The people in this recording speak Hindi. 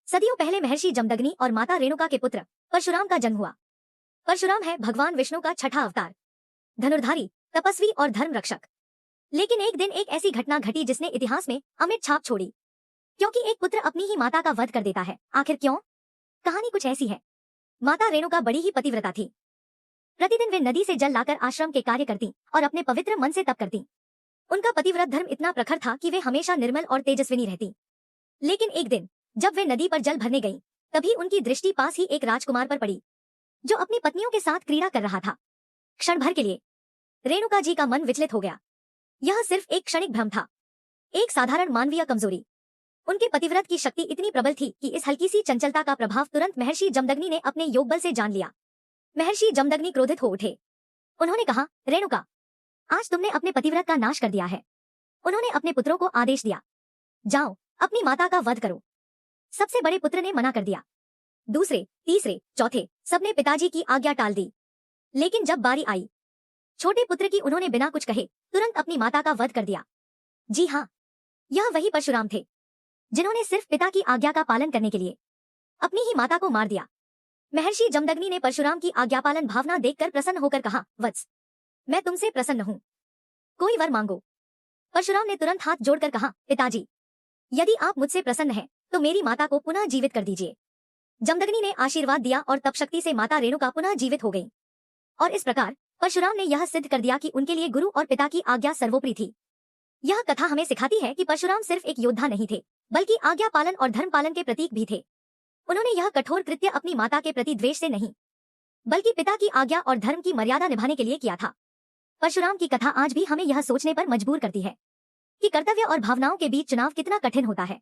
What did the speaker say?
सदियों पहले महर्षि जमदग्नि और माता रेणुका के पुत्र परशुराम का जन्म हुआ। परशुराम है भगवान विष्णु का छठा अवतार, धनुर्धारी, तपस्वी और धर्म रक्षक। लेकिन एक दिन एक ऐसी घटना घटी जिसने इतिहास में अमिट छाप छोड़ी, क्योंकि एक पुत्र अपनी ही माता का वध कर देता है। आखिर क्यों? कहानी कुछ ऐसी है। माता रेणुका बड़ी ही पतिव्रता थी। प्रतिदिन वे नदी से जल लाकर आश्रम के कार्य करती और अपने पवित्र मन से तप करती। उनका पतिव्रत धर्म इतना प्रखर था कि वे हमेशा निर्मल और तेजस्विनी रहती। लेकिन एक दिन जब वे नदी पर जल भरने गईं, तभी उनकी दृष्टि पास ही एक राजकुमार पर पड़ी, जो अपनी पत्नियों के साथ क्रीड़ा कर रहा था। क्षण भर के लिए रेणुका जी का मन विचलित हो गया। यह सिर्फ एक क्षणिक भ्रम था, एक साधारण मानवीय कमजोरी। उनके पतिव्रत की शक्ति इतनी प्रबल थी कि इस हल्की सी चंचलता का प्रभाव तुरंत महर्षि जमदग्नि ने अपने योग बल से जान लिया। महर्षि जमदग्नि क्रोधित हो उठे। उन्होंने कहा, रेणुका, आज तुमने अपने पतिव्रत का नाश कर दिया है। उन्होंने अपने पुत्रों को आदेश दिया, जाओ अपनी माता का वध करो। सबसे बड़े पुत्र ने मना कर दिया। दूसरे, तीसरे, चौथे, सबने पिताजी की आज्ञा टाल दी। लेकिन जब बारी आई छोटे पुत्र की, उन्होंने बिना कुछ कहे तुरंत अपनी माता का वध कर दिया। जी हाँ, यह वही परशुराम थे, जिन्होंने सिर्फ पिता की आज्ञा का पालन करने के लिए अपनी ही माता को मार दिया। महर्षि जमदग्नि ने परशुराम की आज्ञापालन भावना देखकर प्रसन्न होकर कहा, वत्स, मैं तुमसे प्रसन्न हूँ, कोई वर मांगो। परशुराम ने तुरंत हाथ जोड़कर कहा, पिताजी, यदि आप मुझसे प्रसन्न हैं, तो मेरी माता को पुनः जीवित कर दीजिए। जमदग्नि ने आशीर्वाद दिया और तपशक्ति से माता रेणुका पुनः जीवित हो गई। और इस प्रकार परशुराम ने यह सिद्ध कर दिया कि उनके लिए गुरु और पिता की आज्ञा सर्वोपरि थी। यह कथा हमें सिखाती है कि परशुराम सिर्फ एक योद्धा नहीं थे, बल्कि आज्ञा पालन और धर्म पालन के प्रतीक भी थे। उन्होंने यह कठोर कृत्य अपनी माता के प्रति द्वेष से नहीं, बल्कि पिता की आज्ञा और धर्म की मर्यादा निभाने के लिए किया था। परशुराम की कथा आज भी हमें यह सोचने पर मजबूर करती है कि कर्तव्य और भावनाओं के बीच चुनाव कितना कठिन होता है।